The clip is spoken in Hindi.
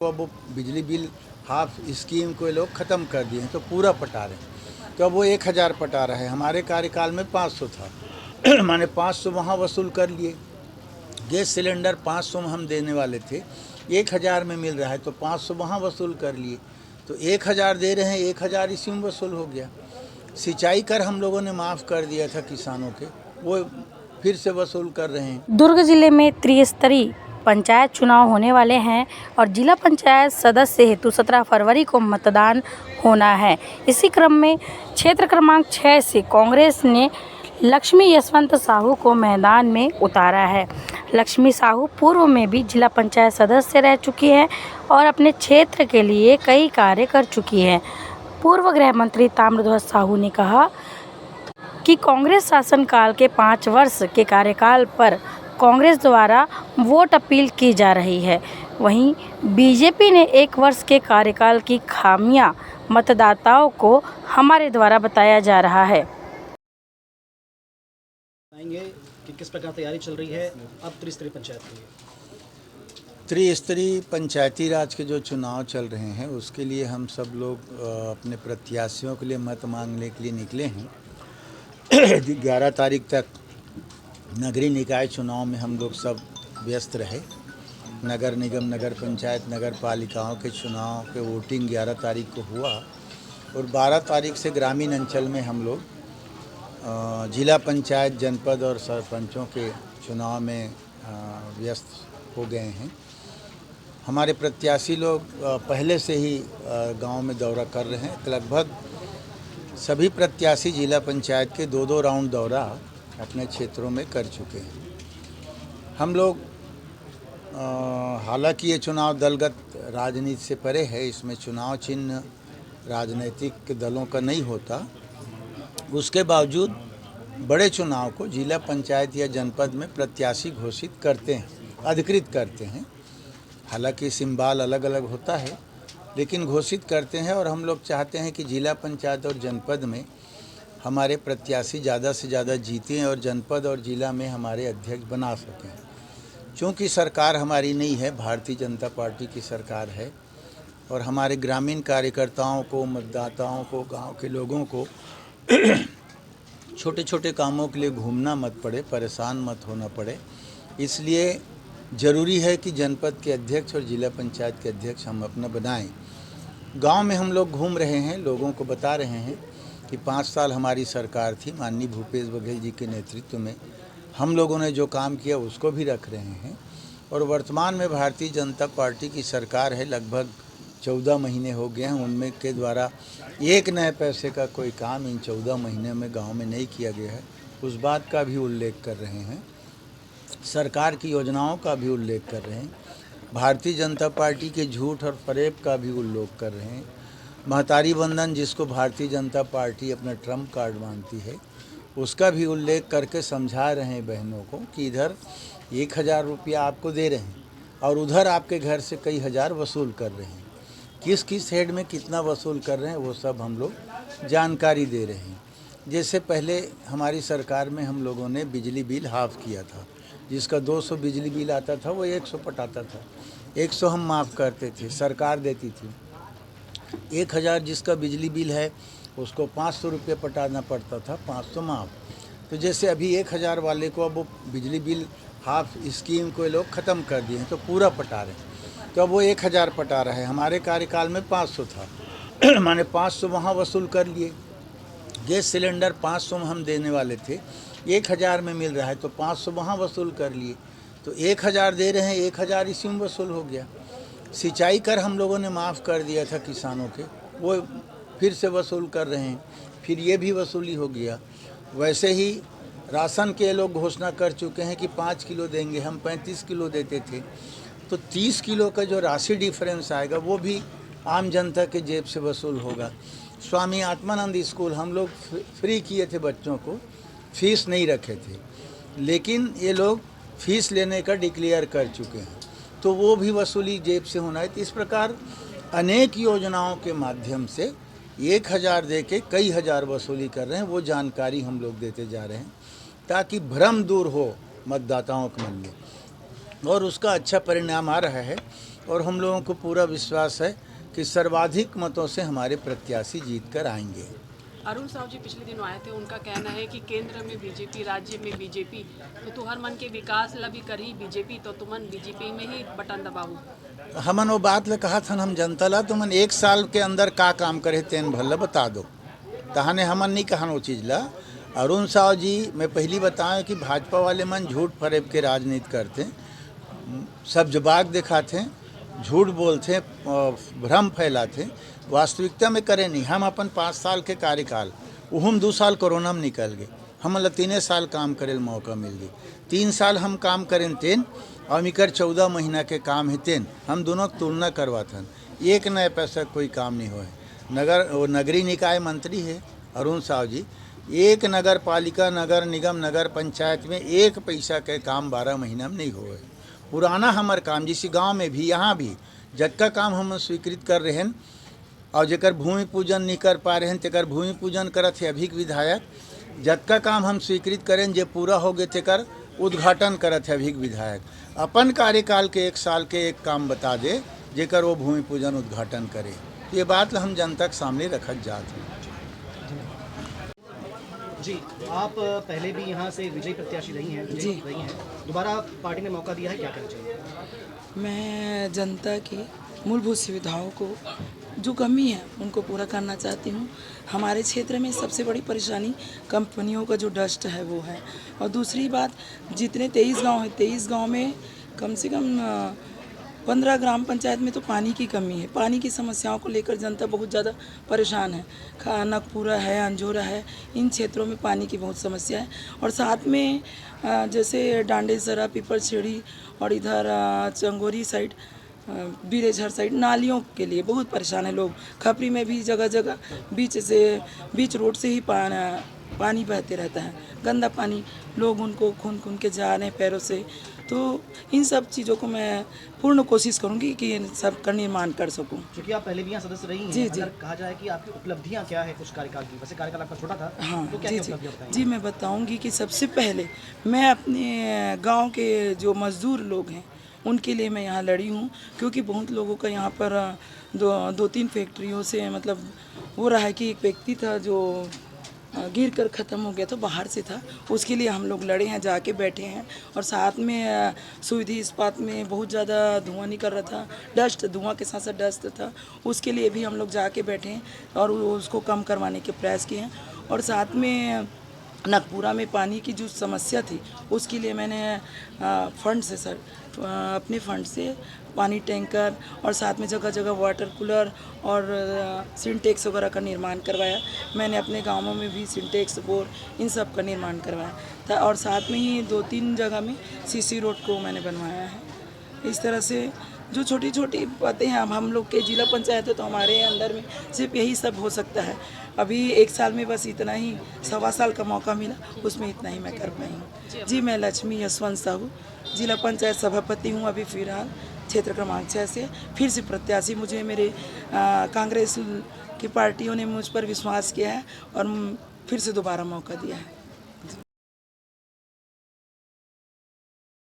तो अब वो बिजली बिल हाफ स्कीम को ये लोग ख़त्म कर दिए हैं, तो पूरा पटा रहे हैं। तो अब वो 1000 पटा रहा है, हमारे कार्यकाल में 500 था माने 500 वहाँ वसूल कर लिए। गैस सिलेंडर 500 में हम देने वाले थे, 1000 में मिल रहा है, तो 500 वहाँ वसूल कर लिए। तो 1000 दे रहे हैं, 1000 इसी में वसूल हो गया। सिंचाई कर हम लोगों ने माफ़ कर दिया था किसानों के, वो फिर से वसूल कर रहे हैं। दुर्ग जिले में त्रिस्तरीय पंचायत चुनाव होने वाले हैं और जिला पंचायत सदस्य हेतु 17 फरवरी को मतदान होना है। इसी क्रम में क्षेत्र क्रमांक 6 से कांग्रेस ने लक्ष्मी यशवंत साहू को मैदान में उतारा है। लक्ष्मी साहू पूर्व में भी जिला पंचायत सदस्य रह चुकी हैं और अपने क्षेत्र के लिए कई कार्य कर चुकी हैं। पूर्व गृह मंत्री ताम्रध्वज साहू ने कहा कि कांग्रेस शासनकाल के 5 वर्ष के कार्यकाल पर कांग्रेस द्वारा वोट अपील की जा रही है। वहीं बीजेपी ने 1 वर्ष के कार्यकाल की खामियां मतदाताओं को हमारे द्वारा बताया जा रहा है। बताएंगे कि किस प्रकार तैयारी चल रही है अब त्रिस्तरीय पंचायत के लिए। त्रिस्तरीय पंचायती राज के जो चुनाव चल रहे हैं उसके लिए हम सब लोग अपने प्रत्याशियों के लिए मत मांगने के लिए निकले हैं। 11 तारीख तक नगरीय निकाय चुनाव में हम लोग सब व्यस्त रहे। नगर निगम, नगर पंचायत, नगर पालिकाओं के चुनाव के वोटिंग 11 तारीख को हुआ और 12 तारीख से ग्रामीण अंचल में हम लोग जिला पंचायत, जनपद और सरपंचों के चुनाव में व्यस्त हो गए हैं। हमारे प्रत्याशी लोग पहले से ही गांव में दौरा कर रहे हैं। लगभग सभी प्रत्याशी जिला पंचायत के 2-2 राउंड दौरा अपने क्षेत्रों में कर चुके हैं। हम लोग हालांकि ये चुनाव दलगत राजनीति से परे है, इसमें चुनाव चिन्ह राजनीतिक दलों का नहीं होता। उसके बावजूद बड़े चुनाव को जिला पंचायत या जनपद में प्रत्याशी घोषित करते हैं, अधिकृत करते हैं। हालांकि सिंबल अलग अलग होता है, लेकिन घोषित करते हैं और हम लोग चाहते हैं कि जिला पंचायत और जनपद में हमारे प्रत्याशी ज़्यादा से ज़्यादा जीतें और जनपद और जिला में हमारे अध्यक्ष बना सकें। चूँकि सरकार हमारी नहीं है, भारतीय जनता पार्टी की सरकार है और हमारे ग्रामीण कार्यकर्ताओं को, मतदाताओं को, गांव के लोगों को छोटे छोटे कामों के लिए घूमना मत पड़े, परेशान मत होना पड़े, इसलिए ज़रूरी है कि जनपद के अध्यक्ष और जिला पंचायत के अध्यक्ष हम अपना बनाएं। गांव में हम लोग घूम रहे हैं, लोगों को बता रहे हैं कि 5 साल हमारी सरकार थी, माननीय भूपेश बघेल जी के नेतृत्व में हम लोगों ने जो काम किया उसको भी रख रहे हैं। और वर्तमान में भारतीय जनता पार्टी की सरकार है, लगभग 14 महीने हो गए हैं, उनमें के द्वारा 1 नए पैसे का कोई काम इन 14 महीने में गांव में नहीं किया गया है। उस बात का भी उल्लेख कर रहे हैं, सरकार की योजनाओं का भी उल्लेख कर रहे हैं, भारतीय जनता पार्टी के झूठ और फरेब का भी उल्लेख कर रहे हैं। महतारी बंधन, जिसको भारतीय जनता पार्टी अपना ट्रम्प कार्ड मानती है, उसका भी उल्लेख करके समझा रहे हैं बहनों को कि इधर 1000 रुपया आपको दे रहे हैं और उधर आपके घर से कई हज़ार वसूल कर रहे हैं। किस किस हेड में कितना वसूल कर रहे हैं वो सब हम लोग जानकारी दे रहे हैं। जैसे पहले हमारी सरकार में हम लोगों ने बिजली बिल हाफ किया था, जिसका 200 बिजली बिल आता था वो 100 पटाता था, 100 हम माफ़ करते थे, सरकार देती थी। 1000 जिसका बिजली बिल है उसको 500 रुपये पटाना पड़ता था, 500 माफ़। तो जैसे अभी 1000 वाले को अब वो बिजली बिल हाफ स्कीम को ये लोग ख़त्म कर दिए हैं, तो पूरा पटा रहे हैं। तो अब वो 1000 पटा रहा है, हमारे कार्यकाल में 500 था माने 500 वहाँ वसूल कर लिए। गैस सिलेंडर 500 में हम देने वाले थे, 1000 में मिल रहा है, तो 500 वहाँ वसूल कर लिए। तो 1000 दे रहे हैं, 1000 इसी में वसूल हो गया। सिंचाई कर हम लोगों ने माफ़ कर दिया था किसानों के, वो फिर से वसूल कर रहे हैं, फिर ये भी वसूली हो गया। वैसे ही राशन के लोग घोषणा कर चुके हैं कि 5 किलो देंगे, हम 35 किलो देते थे, तो 30 किलो का जो राशि डिफरेंस आएगा वो भी आम जनता के जेब से वसूल होगा। स्वामी आत्मानंद स्कूल हम लोग फ्री किए थे, बच्चों को फीस नहीं रखे थे, लेकिन ये लोग फीस लेने का डिक्लेयर कर चुके हैं, तो वो भी वसूली जेब से होना है। तो इस प्रकार अनेक योजनाओं के माध्यम से 1000 दे के कई हज़ार वसूली कर रहे हैं, वो जानकारी हम लोग देते जा रहे हैं ताकि भ्रम दूर हो मतदाताओं के मन में, और उसका अच्छा परिणाम आ रहा है। और हम लोगों को पूरा विश्वास है कि सर्वाधिक मतों से हमारे प्रत्याशी जीत कर आएंगे। अरुण साहु जी पिछले दिनों आए थे, उनका कहना है कि केंद्र में बीजेपी, राज्य में बीजेपी, तो तुहर मन के विकास ला भी करी बीजेपी, तो तुमन बीजेपी में ही बटन दबाऊ। हमन वो बात ले कहा था हम जनता ला तुमन 1 साल के अंदर का काम करे तेन भला बता दो, तहाने हमन नहीं कहन वो चीज़ ला। अरुण साहु जी मैं पहली बताएं कि भाजपा वाले मन झूठ फरेब के राजनीति करते, सब जवाब दिखाते, झूठ बोलते, भ्रम फैलाते, वास्तविकता में करे नहीं। हम अपन 5 साल के कार्यकाल हम 2 साल कोरोना में निकल गए, हम 3 साल काम करे मौका मिल गई। 3 साल हम काम करें तेन और मिकर 14 महीना के काम है तेन, हम दोनों की तुलना करवाथन, एक नया पैसा कोई काम नहीं हो। नगरीय निकाय मंत्री है अरुण साहु जी, एक नगर पालिका, नगर निगम, नगर पंचायत में एक पैसा के काम 12 महीना में नहीं हुए। पुराना हमार काम जिस गांव में भी यहाँ भी जतका काम हम स्वीकृत कर रहे हैं और जेकर भूमि पूजन नहीं कर पा रहे हैं तेकर भूमि पूजन करत है अभिक विधायक, जतका काम हम स्वीकृत करें जे पूरा हो गए तेकर उद्घाटन करत है अभिक विधायक। अपन कार्यकाल के 1 साल के एक काम बता दे जेकर वो भूमि पूजन उद्घाटन करे, ये बात हम जनता के सामने रखत जात हैं। जी, आप पहले भी यहाँ से विजयी प्रत्याशी रही हैं दोबारा पार्टी ने मौका दिया है, क्या कहना चाहिए? मैं जनता की मूलभूत सुविधाओं को जो कमी है उनको पूरा करना चाहती हूँ। हमारे क्षेत्र में सबसे बड़ी परेशानी कंपनियों का जो डस्ट है वो है, और दूसरी बात जितने 23 गांव हैं 23 गांव में कम से कम 15 ग्राम पंचायत में तो पानी की कमी है। पानी की समस्याओं को लेकर जनता बहुत ज़्यादा परेशान है। नकपुरा है, अंजोरा है, इन क्षेत्रों में पानी की बहुत समस्या है। और साथ में जैसे डांडेसरा, पीपलछेड़ी और इधर चंगोरी साइड, बीरेझर साइड नालियों के लिए बहुत परेशान है लोग। खपरी में भी जगह जगह बीच रोड से ही पानी बहते रहता है, गंदा पानी, लोग उनको खून के जा रहे हैं पैरों से। तो इन सब चीज़ों को मैं पूर्ण कोशिश करूंगी कि इन सब का निर्माण कर सकूं। क्योंकि आप पहले भी यहाँ सदस्य रही हैं, जी अगर कहा जाए कि आपकी उपलब्धियाँ क्या है कुछ कार्यकाल की, वैसे कार्यकाल आपका छोटा था, हाँ तो क्या जी उपलब्धियाँ बताएंगे? जी मैं बताऊंगी कि सबसे पहले मैं अपने गांव के जो मज़दूर लोग हैं उनके लिए मैं यहाँ लड़ी हूँ, क्योंकि बहुत लोगों का यहाँ पर 2-3 फैक्ट्रियों से मतलब हो रहा है कि एक व्यक्ति था जो गिर कर ख़त्म हो गया, तो बाहर से था, उसके लिए हम लोग लड़े हैं, जाके बैठे हैं। और साथ में सुविधा इस्पात में बहुत ज़्यादा धुआं निकल रहा था, डस्ट, धुआं के साथ साथ डस्ट था, उसके लिए भी हम लोग जाके बैठे हैं और उसको कम करवाने के प्रयास किए हैं। और साथ में नागपुरा में पानी की जो समस्या थी उसके लिए मैंने फंड से अपने फंड से पानी टैंकर और साथ में जगह जगह वाटर कूलर और सिंटेक्स वगैरह का निर्माण करवाया। मैंने अपने गांवों में भी सिंटेक्स, बोर, इन सब का निर्माण करवाया था। और साथ में ही 2-3 जगह में सीसी रोड को मैंने बनवाया है। इस तरह से जो छोटी छोटी बातें हैं, अब हम लोग के जिला पंचायत है तो हमारे अंदर में सिर्फ यही सब हो सकता है। अभी 1 साल में बस इतना ही, 1.25 साल का मौका मिला, उसमें इतना ही मैं कर पाई हूँ। जी, मैं लक्ष्मी यशवंत साहू, जिला पंचायत सभापति हूँ अभी फ़िलहाल, क्षेत्र क्रमांक 6 से। फिर से प्रत्याशी मुझे मेरे कांग्रेस की पार्टियों ने मुझ पर विश्वास किया है और फिर से दोबारा मौका दिया है।